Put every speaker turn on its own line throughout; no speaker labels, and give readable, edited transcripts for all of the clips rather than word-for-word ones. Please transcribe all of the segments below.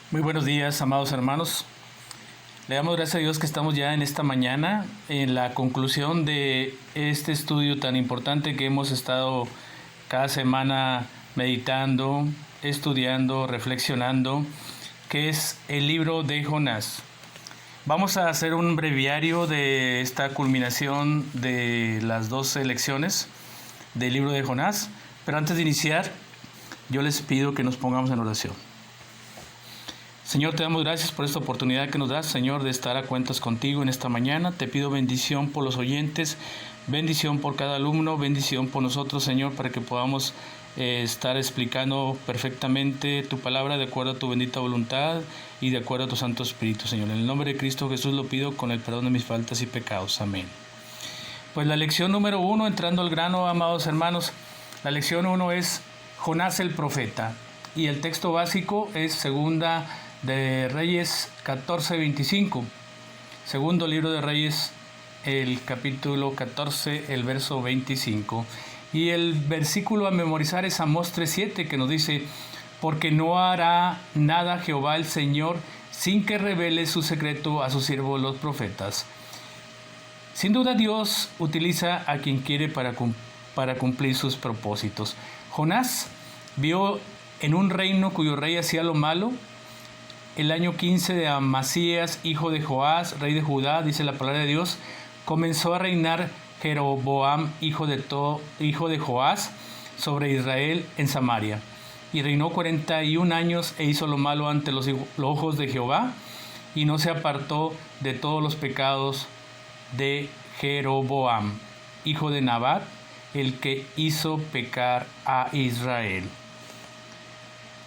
Muy buenos días, amados hermanos. Le damos gracias a Dios que estamos ya en esta mañana en la conclusión de este estudio tan importante que hemos estado cada semana meditando, estudiando, reflexionando, que es el libro de Jonás. Vamos a hacer un breviario de esta culminación de las 12 lecciones del libro de Jonás, pero antes de iniciar, yo les pido que nos pongamos en oración. Señor, te damos gracias por esta oportunidad que nos das, Señor, de estar a cuentas contigo en esta mañana. Te pido bendición por los oyentes, bendición por cada alumno, bendición por nosotros, Señor, para que podamos estar explicando perfectamente tu palabra de acuerdo a tu bendita voluntad y de acuerdo a tu Santo Espíritu, Señor. En el nombre de Cristo Jesús lo pido con el perdón de mis faltas y pecados. Amén. Pues la lección número 1, entrando al grano, amados hermanos, la lección 1 es Jonás el profeta. Y el texto básico es segunda de Reyes 14:25, segundo libro de Reyes, el capítulo 14, el verso 25. Y el versículo a memorizar es Amós 3:7, que nos dice: porque no hará nada Jehová el Señor sin que revele su secreto a sus siervos los profetas. Sin duda Dios utiliza a quien quiere para cumplir sus propósitos. Jonás vio en un reino cuyo rey hacía lo malo. El año 15 de Amasías, hijo de Joás, rey de Judá, dice la palabra de Dios, comenzó a reinar Jeroboam, hijo de Joás, sobre Israel en Samaria. Y reinó 41 años e hizo lo malo ante los ojos de Jehová, y no se apartó de todos los pecados de Jeroboam, hijo de Nabat, el que hizo pecar a Israel.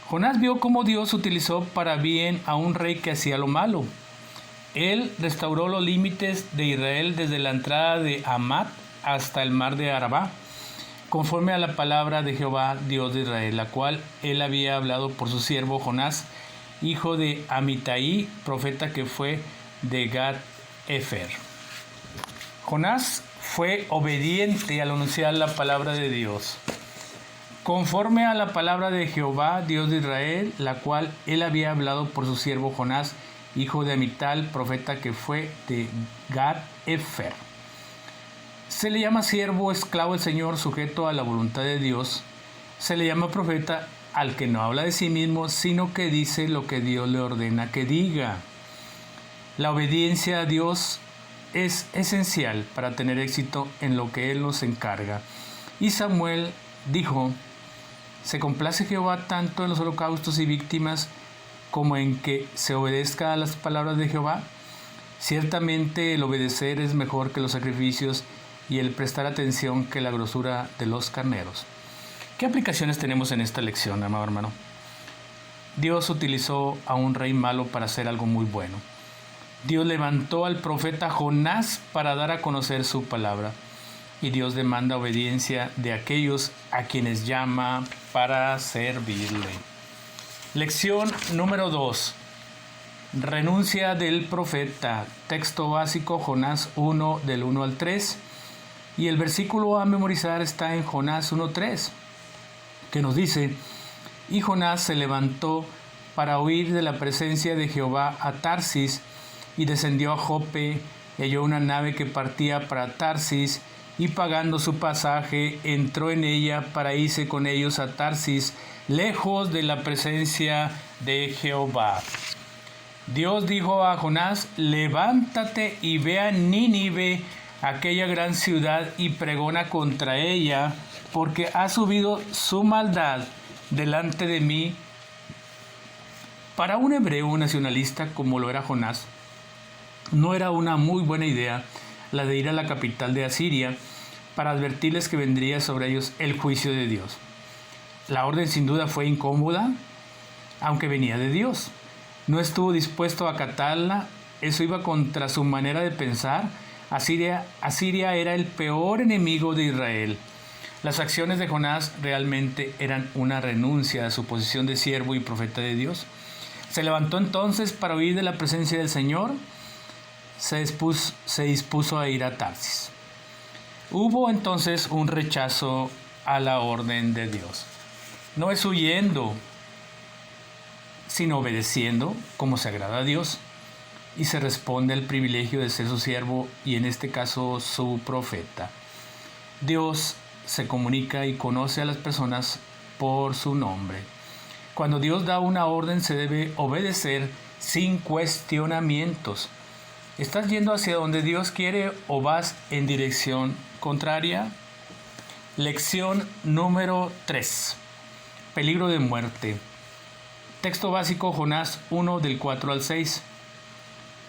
Jonás vio cómo Dios utilizó para bien a un rey que hacía lo malo. Él restauró los límites de Israel desde la entrada de Hamat hasta el mar de Arabá, conforme a la palabra de Jehová, Dios de Israel, la cual él había hablado por su siervo Jonás, hijo de Amitai, profeta que fue de Gat-Efer. Jonás fue obediente al anunciar la palabra de Dios, conforme a la palabra de Jehová, Dios de Israel, la cual él había hablado por su siervo Jonás, hijo de Amitai, profeta que fue de Gat-Efer. Se le llama siervo, esclavo del Señor, sujeto a la voluntad de Dios. Se le llama profeta al que no habla de sí mismo, sino que dice lo que Dios le ordena que diga. La obediencia a Dios es esencial para tener éxito en lo que Él nos encarga. Y Samuel dijo: ¿se complace Jehová tanto en los holocaustos y víctimas como en que se obedezca a las palabras de Jehová? Ciertamente el obedecer es mejor que los sacrificios y el prestar atención que la grosura de los carneros. ¿Qué aplicaciones tenemos en esta lección, amado hermano? Dios utilizó a un rey malo para hacer algo muy bueno. Dios levantó al profeta Jonás para dar a conocer su palabra. Y Dios demanda obediencia de aquellos a quienes llama para servirle. Lección número 2. Renuncia del profeta. Texto básico, Jonás 1, del 1 al 3. Y el versículo a memorizar está en Jonás 1:3, que nos dice: y Jonás se levantó para huir de la presencia de Jehová a Tarsis, y descendió a Jope, y halló una nave que partía para Tarsis, y pagando su pasaje, entró en ella para irse con ellos a Tarsis, lejos de la presencia de Jehová. Dios dijo a Jonás: levántate y ve a Nínive, aquella gran ciudad, y pregona contra ella, porque ha subido su maldad delante de mí. Para un hebreo nacionalista como lo era Jonás, no era una muy buena idea la de ir a la capital de Asiria para advertirles que vendría sobre ellos el juicio de Dios. La orden sin duda fue incómoda, aunque venía de Dios. No estuvo dispuesto a acatarla, eso iba contra su manera de pensar. Asiria era el peor enemigo de Israel. Las acciones de Jonás realmente eran una renuncia a su posición de siervo y profeta de Dios. Se levantó entonces para huir de la presencia del Señor. Se dispuso a ir a Tarsis. Hubo entonces un rechazo a la orden de Dios. No es huyendo, sino obedeciendo como se agrada a Dios, y se responde al privilegio de ser su siervo y en este caso su profeta. Dios se comunica y conoce a las personas por su nombre. Cuando Dios da una orden se debe obedecer sin cuestionamientos. ¿Estás yendo hacia donde Dios quiere o vas en dirección contraria? Lección número 3. Peligro de muerte. Texto básico Jonás 1 del 4 al 6.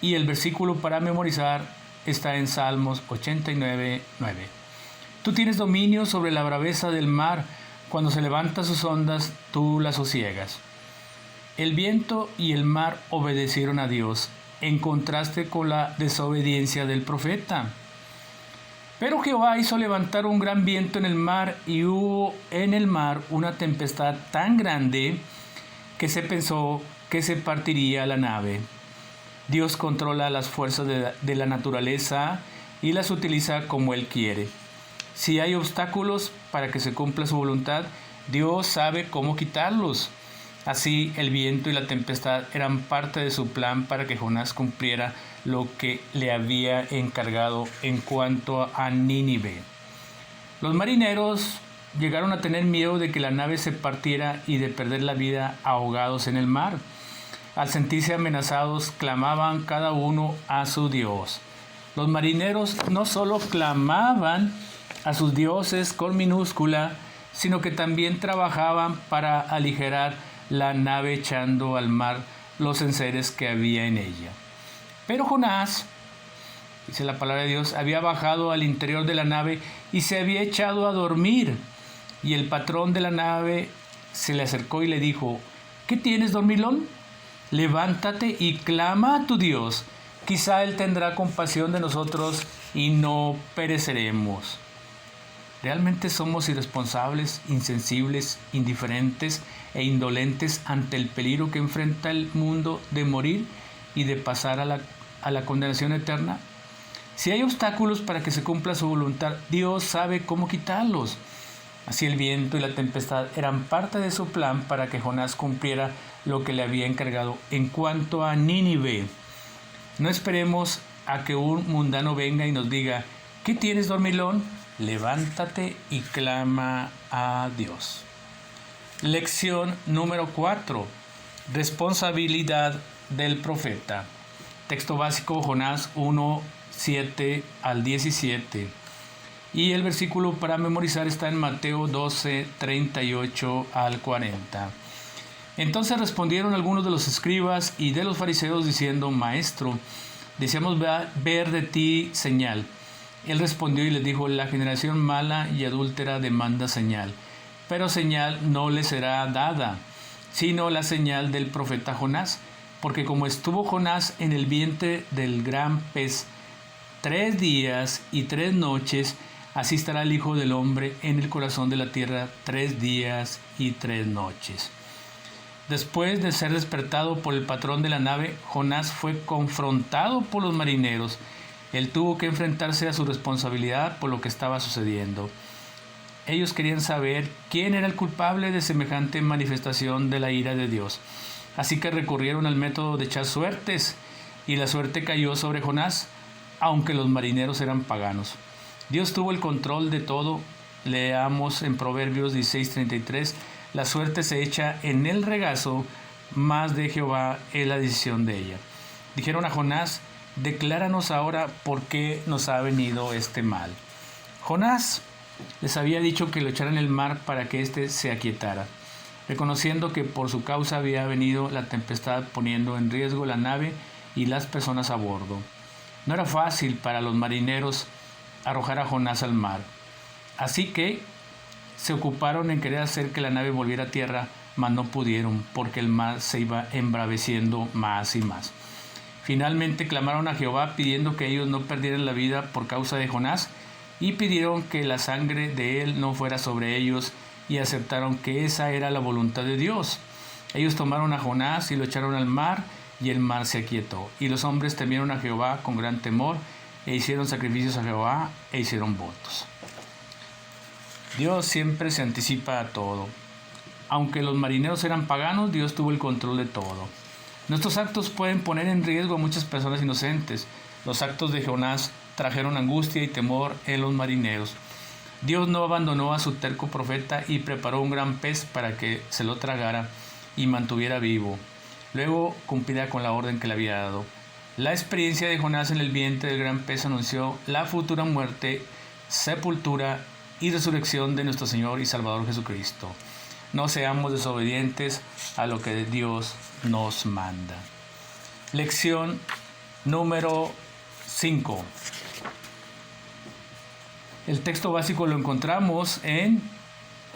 Y el versículo para memorizar está en Salmos 89, 9. Tú tienes dominio sobre la braveza del mar. Cuando se levantan sus ondas, tú las sosiegas. El viento y el mar obedecieron a Dios, en contraste con la desobediencia del profeta. Pero Jehová hizo levantar un gran viento en el mar, y hubo en el mar una tempestad tan grande que se pensó que se partiría la nave. Dios controla las fuerzas de la naturaleza y las utiliza como Él quiere. Si hay obstáculos para que se cumpla su voluntad, Dios sabe cómo quitarlos. Así el viento y la tempestad eran parte de su plan para que Jonás cumpliera lo que le había encargado en cuanto a Nínive. Los marineros llegaron a tener miedo de que la nave se partiera y de perder la vida ahogados en el mar. Al sentirse amenazados, clamaban cada uno a su Dios. Los marineros no solo clamaban a sus dioses con minúscula, sino que también trabajaban para aligerar la nave echando al mar los enseres que había en ella. Pero Jonás, dice la palabra de Dios, había bajado al interior de la nave y se había echado a dormir. Y el patrón de la nave se le acercó y le dijo: ¿Qué tienes, dormilón? Levántate y clama a tu Dios. Quizá Él tendrá compasión de nosotros y no pereceremos. ¿Realmente somos irresponsables, insensibles, indiferentes e indolentes ante el peligro que enfrenta el mundo de morir y de pasar a la condenación eterna? Si hay obstáculos para que se cumpla su voluntad, Dios sabe cómo quitarlos. Así el viento y la tempestad eran parte de su plan para que Jonás cumpliera lo que le había encargado. En cuanto a Nínive, no esperemos a que un mundano venga y nos diga: ¿qué tienes, dormilón? Levántate y clama a Dios. Lección número 4. Responsabilidad del profeta. Texto básico Jonás 1, 7 al 17. Y el versículo para memorizar está en Mateo 12, 38 al 40. Entonces respondieron algunos de los escribas y de los fariseos diciendo: Maestro, deseamos ver de ti señal. Él respondió y les dijo: la generación mala y adúltera demanda señal, pero señal no le será dada, sino la señal del profeta Jonás. Porque como estuvo Jonás en el vientre del gran pez 3 días y 3 noches, así estará el Hijo del Hombre en el corazón de la tierra 3 días y 3 noches. Después de ser despertado por el patrón de la nave, Jonás fue confrontado por los marineros. Él tuvo que enfrentarse a su responsabilidad por lo que estaba sucediendo. Ellos querían saber quién era el culpable de semejante manifestación de la ira de Dios. Así que recurrieron al método de echar suertes, y la suerte cayó sobre Jonás, aunque los marineros eran paganos. Dios tuvo el control de todo. Leamos en Proverbios 16:33, la suerte se echa en el regazo, mas de Jehová es la decisión de ella. Dijeron a Jonás: decláranos ahora por qué nos ha venido este mal. Jonás les había dicho que lo echaran en el mar para que éste se aquietara, reconociendo que por su causa había venido la tempestad, poniendo en riesgo la nave y las personas a bordo. No era fácil para los marineros arrojar a Jonás al mar, así que se ocuparon en querer hacer que la nave volviera a tierra, mas no pudieron, porque el mar se iba embraveciendo más y más. Finalmente clamaron a Jehová pidiendo que ellos no perdieran la vida por causa de Jonás, y pidieron que la sangre de él no fuera sobre ellos, y aceptaron que esa era la voluntad de Dios. Ellos tomaron a Jonás y lo echaron al mar, y el mar se aquietó. Y los hombres temieron a Jehová con gran temor, e hicieron sacrificios a Jehová, e hicieron votos. Dios siempre se anticipa a todo. Aunque los marineros eran paganos, Dios tuvo el control de todo. Nuestros actos pueden poner en riesgo a muchas personas inocentes. Los actos de Jonás trajeron angustia y temor en los marineros. Dios no abandonó a su terco profeta y preparó un gran pez para que se lo tragara y mantuviera vivo. Luego cumplirá con la orden que le había dado. La experiencia de Jonás en el vientre del gran pez anunció la futura muerte, sepultura y resurrección de nuestro Señor y Salvador Jesucristo. No seamos desobedientes a lo que Dios nos manda. Lección número 5. El texto básico lo encontramos en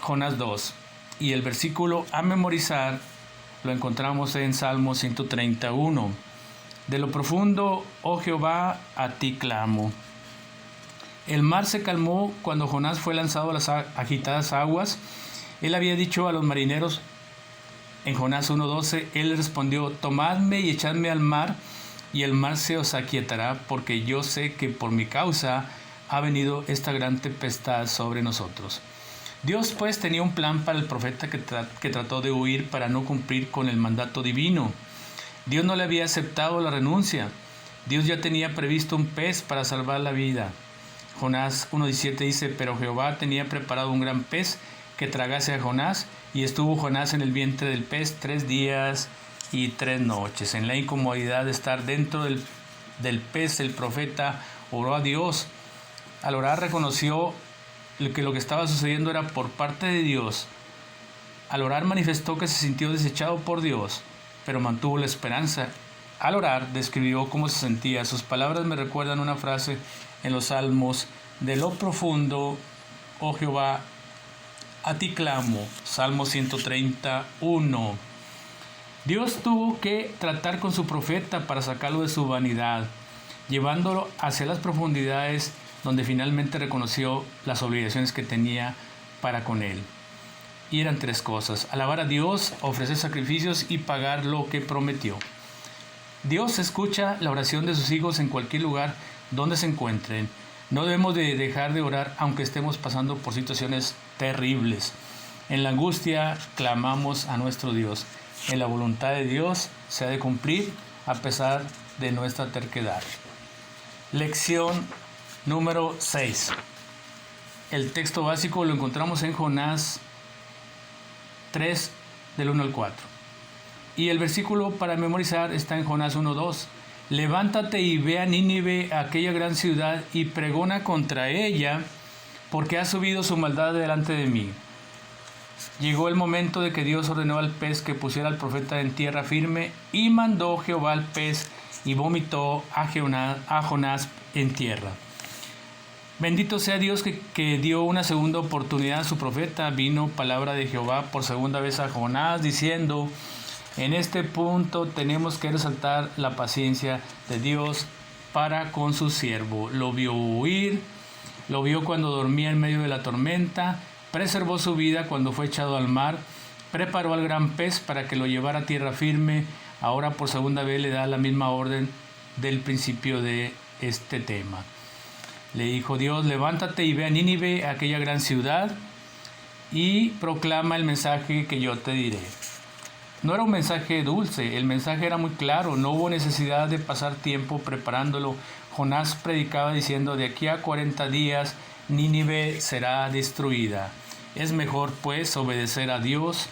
Jonás 2 y el versículo a memorizar lo encontramos en Salmo 131. De lo profundo, oh Jehová, a ti clamo. El mar se calmó cuando Jonás fue lanzado a las agitadas aguas. Él había dicho a los marineros en Jonás 1:12, él respondió: tomadme y echadme al mar, y el mar se os aquietará, porque yo sé que por mi causa ha venido esta gran tempestad sobre nosotros. Dios pues tenía un plan para el profeta que trató de huir para no cumplir con el mandato divino. Dios no le había aceptado la renuncia. Dios ya tenía previsto un pez para salvar la vida. Jonás 1:17 dice: pero Jehová tenía preparado un gran pez que tragase a Jonás, y estuvo Jonás en el vientre del pez 3 días y 3 noches. En la incomodidad de estar dentro del pez, el profeta oró a Dios. Al orar reconoció que lo que estaba sucediendo era por parte de Dios. Al orar manifestó que se sintió desechado por Dios, pero mantuvo la esperanza. Al orar describió cómo se sentía. Sus palabras me recuerdan una frase en los Salmos: de lo profundo, oh Jehová, a ti clamo. Salmo 131. Dios tuvo que tratar con su profeta para sacarlo de su vanidad, llevándolo hacia las profundidades donde finalmente reconoció las obligaciones que tenía para con él. Y eran 3 cosas: alabar a Dios, ofrecer sacrificios y pagar lo que prometió. Dios escucha la oración de sus hijos en cualquier lugar donde se encuentren. No debemos de dejar de orar aunque estemos pasando por situaciones terribles. En la angustia clamamos a nuestro Dios. En la voluntad de Dios se ha de cumplir a pesar de nuestra terquedad. Lección número 6. El texto básico lo encontramos en Jonás 3, del 1 al 4. Y el versículo para memorizar está en Jonás 1:2. Levántate y ve a Nínive, aquella gran ciudad, y pregona contra ella, porque ha subido su maldad delante de mí. Llegó el momento de que Dios ordenó al pez que pusiera al profeta en tierra firme, y mandó Jehová al pez, y vomitó a Jonás en tierra. Bendito sea Dios que dio una segunda oportunidad a su profeta. Vino palabra de Jehová por segunda vez a Jonás, diciendo: en este punto tenemos que resaltar la paciencia de Dios para con su siervo. Lo vio huir, lo vio cuando dormía en medio de la tormenta, preservó su vida cuando fue echado al mar, preparó al gran pez para que lo llevara a tierra firme. Ahora por segunda vez le da la misma orden del principio de este tema. Le dijo Dios: levántate y ve a Nínive, aquella gran ciudad, y proclama el mensaje que yo te diré. No era un mensaje dulce, el mensaje era muy claro, no hubo necesidad de pasar tiempo preparándolo. Jonás predicaba diciendo: de aquí a 40 días Nínive será destruida. Es mejor pues obedecer a Dios,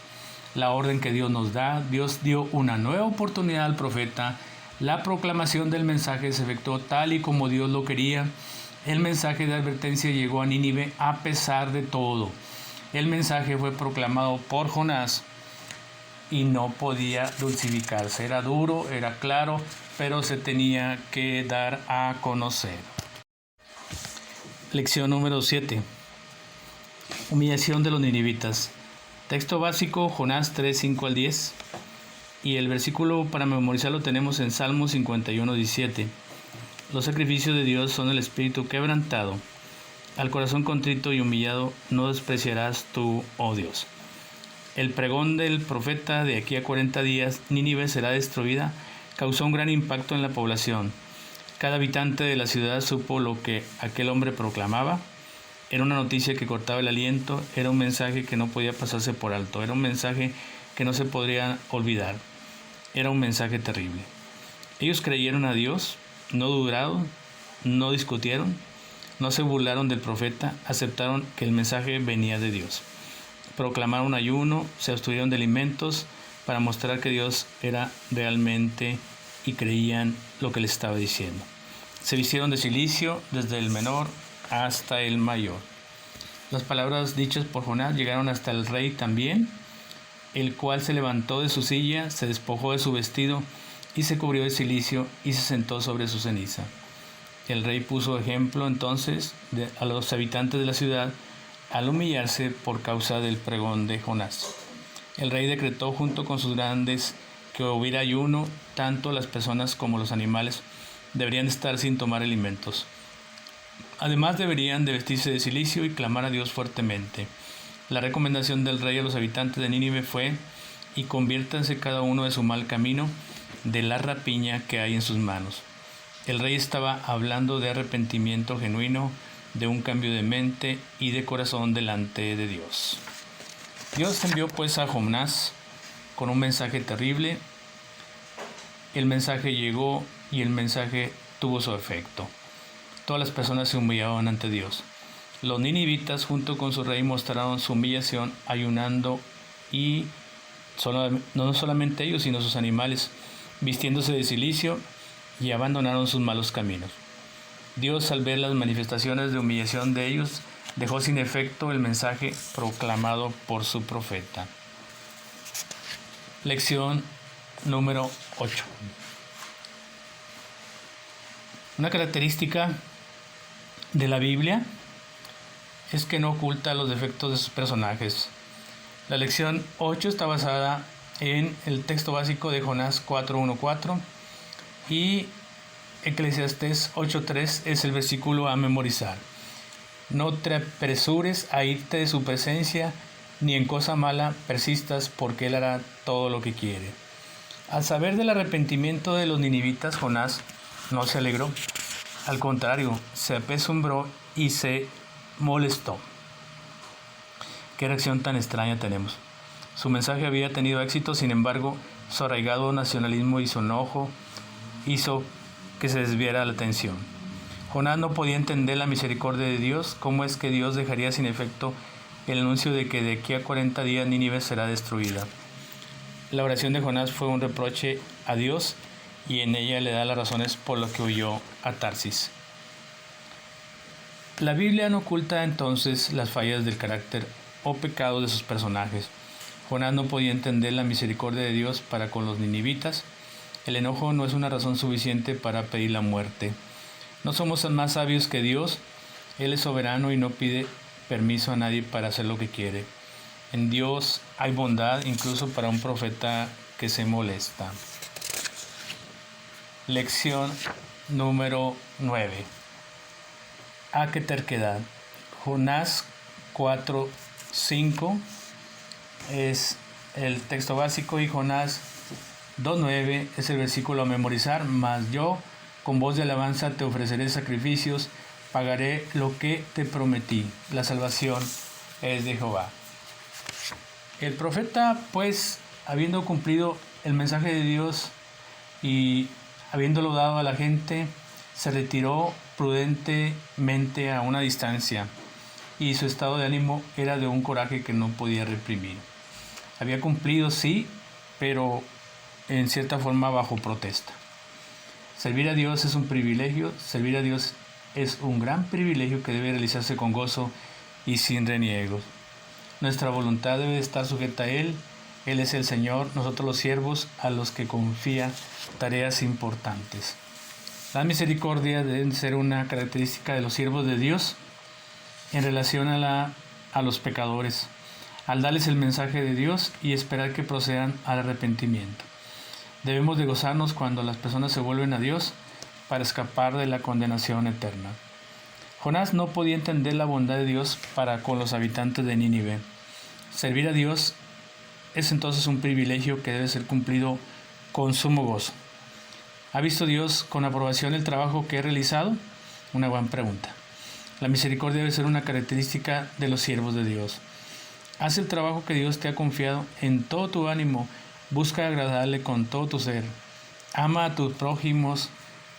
la orden que Dios nos da. Dios dio una nueva oportunidad al profeta. La proclamación del mensaje se efectuó tal y como Dios lo quería. El mensaje de advertencia llegó a Nínive a pesar de todo. El mensaje fue proclamado por Jonás y no podía dulcificarse. Era duro, era claro, pero se tenía que dar a conocer. Lección número 7. Humillación de los ninivitas. Texto básico, Jonás 3, 5 al 10. Y el versículo para memorizarlo tenemos en Salmo 51, 17. Los sacrificios de Dios son el espíritu quebrantado. Al corazón contrito y humillado no despreciarás tú, oh Dios. El pregón del profeta: de aquí a 40 días Nínive será destruida, causó un gran impacto en la población. Cada habitante de la ciudad supo lo que aquel hombre proclamaba. Era una noticia que cortaba el aliento, era un mensaje que no podía pasarse por alto, era un mensaje que no se podría olvidar, era un mensaje terrible. Ellos creyeron a Dios, no dudaron, no discutieron, no se burlaron del profeta, aceptaron que el mensaje venía de Dios. Proclamaron ayuno, se abstuvieron de alimentos para mostrar que Dios era realmente y creían lo que les estaba diciendo. Se vistieron de cilicio desde el menor hasta el mayor. Las palabras dichas por Jonás llegaron hasta el rey también, el cual se levantó de su silla, se despojó de su vestido y se cubrió de cilicio y se sentó sobre su ceniza. El rey puso ejemplo entonces a los habitantes de la ciudad al humillarse por causa del pregón de Jonás. El rey decretó junto con sus grandes que hubiera ayuno, tanto las personas como los animales deberían estar sin tomar alimentos. Además deberían de vestirse de cilicio y clamar a Dios fuertemente. La recomendación del rey a los habitantes de Nínive fue: y conviértanse cada uno de su mal camino, de la rapiña que hay en sus manos. El rey estaba hablando de arrepentimiento genuino, de un cambio de mente y de corazón delante de Dios. Dios envió pues a Jonás con un mensaje terrible. El mensaje llegó y el mensaje tuvo su efecto. Todas las personas se humillaban ante Dios. Los ninivitas junto con su rey mostraron su humillación ayunando y no solamente ellos sino sus animales, vistiéndose de cilicio, y abandonaron sus malos caminos. Dios, al ver las manifestaciones de humillación de ellos, dejó sin efecto el mensaje proclamado por su profeta. Lección número 8. Una característica de la Biblia es que no oculta los defectos de sus personajes. La lección 8 está basada en el texto básico de Jonás 4:1-4 y Eclesiastés 8:3 es el versículo a memorizar. No te apresures a irte de su presencia, ni en cosa mala persistas, porque él hará todo lo que quiere. Al saber del arrepentimiento de los ninivitas, Jonás no se alegró. Al contrario, se apesumbró y se molestó. ¿Qué reacción tan extraña tenemos? Su mensaje había tenido éxito, sin embargo, su arraigado nacionalismo y su enojo hizo que se desviara la atención. Jonás no podía entender la misericordia de Dios. ¿Cómo es que Dios dejaría sin efecto el anuncio de que de aquí a 40 días Nínive será destruida? La oración de Jonás fue un reproche a Dios y en ella le da las razones por las que huyó a Tarsis. La Biblia no oculta entonces las fallas del carácter o pecados de sus personajes. Jonás no podía entender la misericordia de Dios para con los ninivitas. El enojo no es una razón suficiente para pedir la muerte. No somos más sabios que Dios. Él es soberano y no pide permiso a nadie para hacer lo que quiere. En Dios hay bondad incluso para un profeta que se molesta. Lección número 9. ¿A qué terquedad? Jonás 4:5 es el texto básico y Jonás 2:9 es el versículo a memorizar. Mas yo con voz de alabanza te ofreceré sacrificios, pagaré lo que te prometí. La salvación es de Jehová. El profeta, pues, habiendo cumplido el mensaje de Dios y habiéndolo dado a la gente, se retiró prudentemente a una distancia, y su estado de ánimo era de un coraje que no podía reprimir. Había cumplido, sí, pero en cierta forma bajo protesta. Servir a Dios es un privilegio, servir a Dios es un gran privilegio que debe realizarse con gozo y sin reniegos. Nuestra voluntad debe estar sujeta a Él. Él es el Señor, nosotros los siervos a los que confía tareas importantes. La misericordia debe ser una característica de los siervos de Dios en relación a los pecadores, al darles el mensaje de Dios y esperar que procedan al arrepentimiento. Debemos de gozarnos cuando las personas se vuelven a Dios para escapar de la condenación eterna. Jonás no podía entender la bondad de Dios para con los habitantes de Nínive. Servir a Dios es entonces un privilegio que debe ser cumplido con sumo gozo. ¿Ha visto Dios con aprobación el trabajo que he realizado? Una buena pregunta. La misericordia debe ser una característica de los siervos de Dios. Haz el trabajo que Dios te ha confiado en todo tu ánimo. Busca agradarle con todo tu ser. Ama a tus prójimos,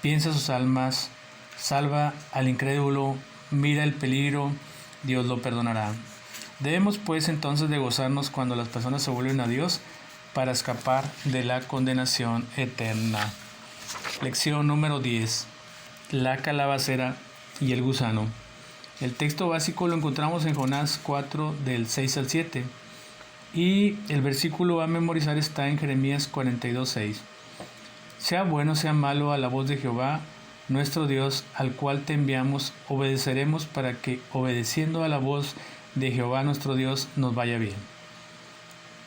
piensa sus almas, salva al incrédulo, mira el peligro, Dios lo perdonará. Debemos pues entonces de gozarnos cuando las personas se vuelven a Dios para escapar de la condenación eterna. Lección número 10. La calabacera y el gusano. El texto básico lo encontramos en Jonás 4 del 6 al 7 y el versículo a memorizar está en Jeremías 42:6. Sea bueno, sea malo, a la voz de Jehová, nuestro Dios, al cual te enviamos, obedeceremos para que, obedeciendo a la voz de Jehová nuestro Dios, nos vaya bien.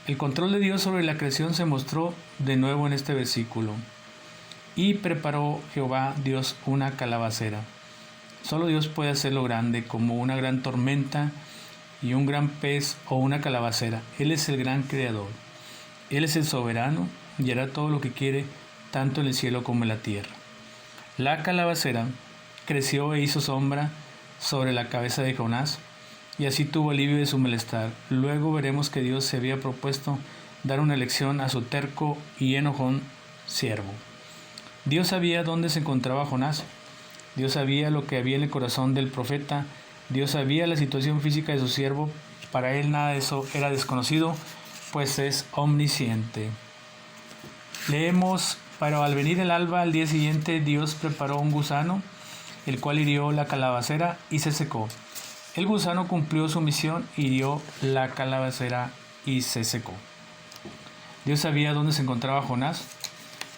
El control de Dios sobre la creación se mostró de nuevo en este versículo. Y preparó Jehová Dios una calabacera. Solo Dios puede hacerlo grande, como una gran tormenta y un gran pez o una calabacera. Él es el gran creador. Él es el soberano y hará todo lo que quiere, tanto en el cielo como en la tierra. La calabacera creció e hizo sombra sobre la cabeza de Jonás, y así tuvo alivio de su malestar. Luego veremos que Dios se había propuesto dar una lección a su terco y enojón siervo. Dios sabía dónde se encontraba Jonás. Dios sabía lo que había en el corazón del profeta. Dios sabía la situación física de su siervo. Para él nada de eso era desconocido, pues es omnisciente. Leemos: pero al venir el alba al día siguiente, Dios preparó un gusano, el cual hirió la calabacera y se secó. El gusano cumplió su misión, hirió la calabacera y se secó. Dios sabía dónde se encontraba Jonás.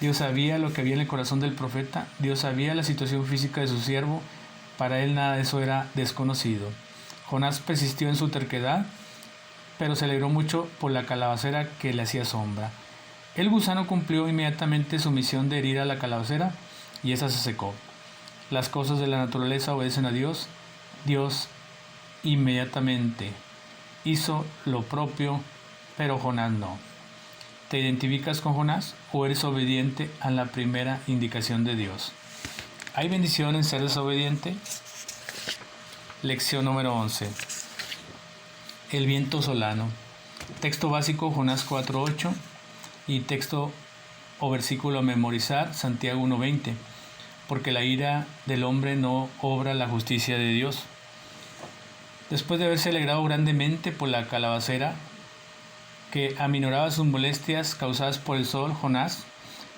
Dios sabía lo que había en el corazón del profeta. Dios sabía la situación física de su siervo. Para él nada de eso era desconocido. Jonás persistió en su terquedad, pero se alegró mucho por la calabacera que le hacía sombra. El gusano cumplió inmediatamente su misión de herir a la calabacera y esa se secó. Las cosas de la naturaleza obedecen a Dios. Dios inmediatamente hizo lo propio, pero Jonás no. ¿Te identificas con Jonás o eres obediente a la primera indicación de Dios? ¿Hay bendición en ser desobediente? Lección número 11. El viento solano. Texto básico Jonás 4:8 y texto o versículo a memorizar Santiago 1:20. Porque la ira del hombre no obra la justicia de Dios. Después de haberse alegrado grandemente por la calabacera que aminoraba sus molestias causadas por el sol, Jonás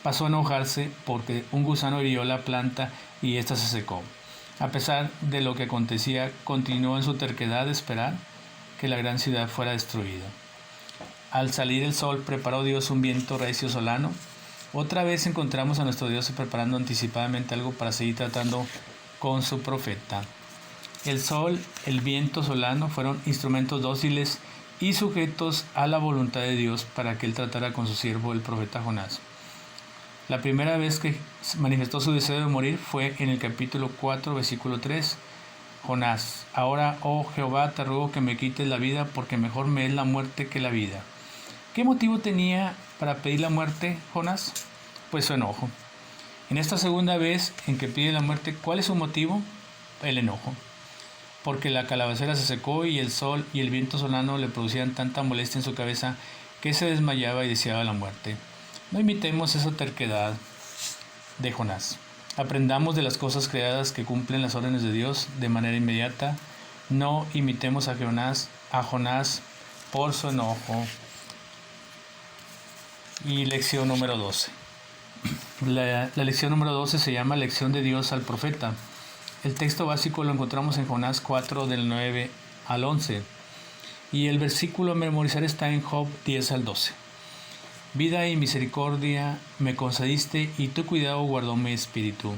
pasó a enojarse porque un gusano hirió la planta y ésta se secó. A pesar de lo que acontecía, continuó en su terquedad de esperar que la gran ciudad fuera destruida. Al salir el sol, preparó Dios un viento recio solano. Otra vez encontramos a nuestro Dios preparando anticipadamente algo para seguir tratando con su profeta. El sol, el viento solano fueron instrumentos dóciles y sujetos a la voluntad de Dios para que él tratara con su siervo el profeta Jonás. La primera vez que manifestó su deseo de morir fue en el capítulo 4, versículo 3. Jonás, ahora, oh Jehová, te ruego que me quites la vida, porque mejor me es la muerte que la vida. ¿Qué motivo tenía para pedir la muerte Jonás? Pues su enojo. En esta segunda vez en que pide la muerte, ¿cuál es su motivo? El enojo. Porque la calabacera se secó y el sol y el viento solano le producían tanta molestia en su cabeza que se desmayaba y deseaba la muerte. No imitemos esa terquedad de Jonás. Aprendamos de las cosas creadas que cumplen las órdenes de Dios de manera inmediata. No imitemos a Jonás por su enojo. Y lección número 12. La lección número 12 se llama Lección de Dios al profeta. El texto básico lo encontramos en Jonás 4 del 9 al 11 y el versículo a memorizar está en Job 10 al 12. Vida y misericordia me concediste y tu cuidado guardó mi espíritu.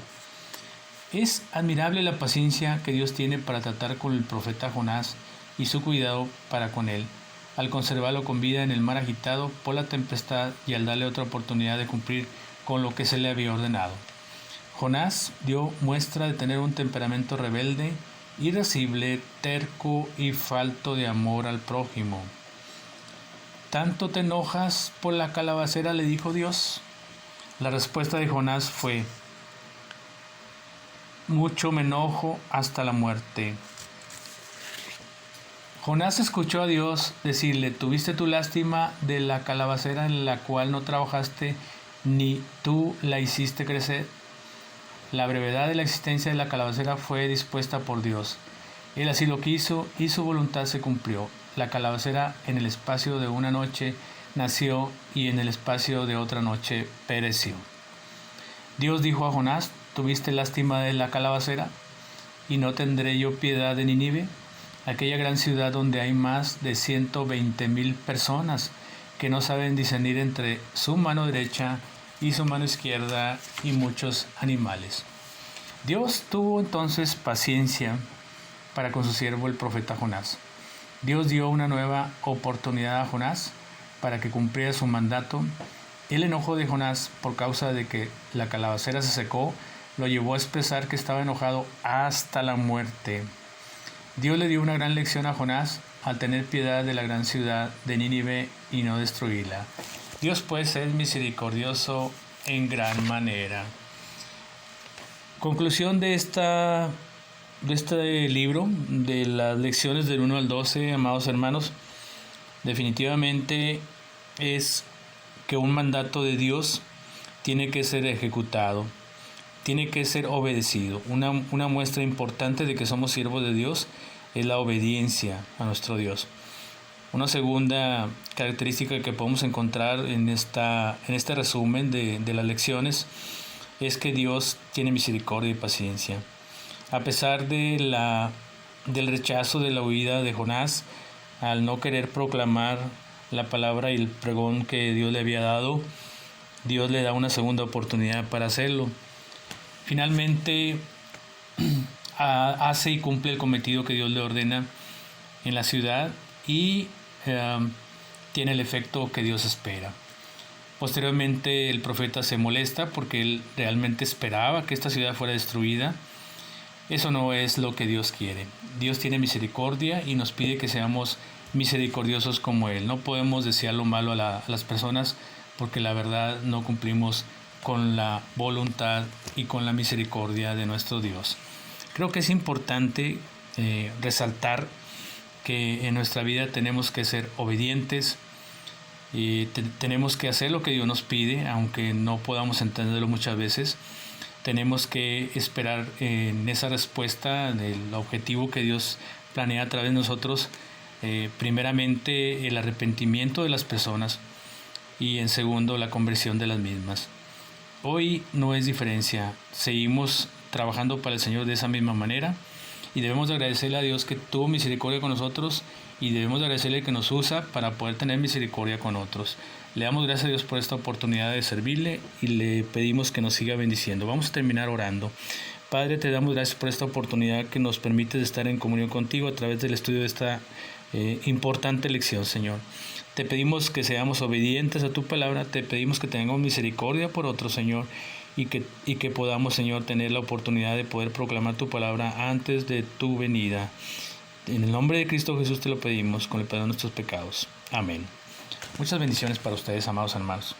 Es admirable la paciencia que Dios tiene para tratar con el profeta Jonás y su cuidado para con él, al conservarlo con vida en el mar agitado por la tempestad y al darle otra oportunidad de cumplir con lo que se le había ordenado. Jonás dio muestra de tener un temperamento rebelde, irascible, terco y falto de amor al prójimo. ¿Tanto te enojas por la calabacera?, le dijo Dios. La respuesta de Jonás fue: mucho me enojo hasta la muerte. Jonás escuchó a Dios decirle: tuviste tu lástima de la calabacera en la cual no trabajaste ni tú la hiciste crecer. La brevedad de la existencia de la calabacera fue dispuesta por Dios. Él así lo quiso y su voluntad se cumplió. La calabacera en el espacio de una noche nació y en el espacio de otra noche pereció. Dios dijo a Jonás: ¿tuviste lástima de la calabacera? ¿Y no tendré yo piedad de Nínive, aquella gran ciudad donde hay más de 120,000 personas que no saben discernir entre su mano derecha y su mano izquierda y muchos animales? Dios tuvo entonces paciencia para con su siervo el profeta Jonás. Dios dio una nueva oportunidad a Jonás para que cumpliera su mandato. El enojo de Jonás por causa de que la calabacera se secó lo llevó a expresar que estaba enojado hasta la muerte. Dios le dio una gran lección a Jonás al tener piedad de la gran ciudad de Nínive y no destruirla. Dios pues es misericordioso en gran manera. Conclusión de este libro, de las lecciones del 1 al 12, amados hermanos, definitivamente es que un mandato de Dios tiene que ser ejecutado, tiene que ser obedecido. Una muestra importante de que somos siervos de Dios es la obediencia a nuestro Dios. Una segunda característica que podemos encontrar en este resumen de las lecciones es que Dios tiene misericordia y paciencia. A pesar del rechazo, de la huida de Jonás, al no querer proclamar la palabra y el pregón que Dios le había dado, Dios le da una segunda oportunidad para hacerlo. Finalmente hace y cumple el cometido que Dios le ordena en la ciudad y tiene el efecto que Dios espera. Posteriormente el profeta se molesta porque él realmente esperaba que esta ciudad fuera destruida. Eso no es lo que Dios quiere. Dios tiene misericordia y nos pide que seamos misericordiosos como Él. No podemos desear lo malo a las personas porque la verdad no cumplimos con la voluntad y con la misericordia de nuestro Dios. Creo que es importante resaltar que en nuestra vida tenemos que ser obedientes y tenemos que hacer lo que Dios nos pide, aunque no podamos entenderlo muchas veces. Tenemos que esperar en esa respuesta del objetivo que Dios planea a través de nosotros, primeramente el arrepentimiento de las personas y en segundo la conversión de las mismas. Hoy no es diferencia, seguimos trabajando para el Señor de esa misma manera y debemos agradecerle a Dios que tuvo misericordia con nosotros y debemos agradecerle que nos usa para poder tener misericordia con otros. Le damos gracias a Dios por esta oportunidad de servirle y le pedimos que nos siga bendiciendo. Vamos a terminar orando. Padre, te damos gracias por esta oportunidad que nos permite estar en comunión contigo a través del estudio de esta importante lección, Señor. Te pedimos que seamos obedientes a tu palabra, te pedimos que tengamos misericordia por otros, Señor, y que podamos, Señor, tener la oportunidad de poder proclamar tu palabra antes de tu venida. En el nombre de Cristo Jesús te lo pedimos, con el perdón de nuestros pecados. Amén. Muchas bendiciones para ustedes, amados hermanos.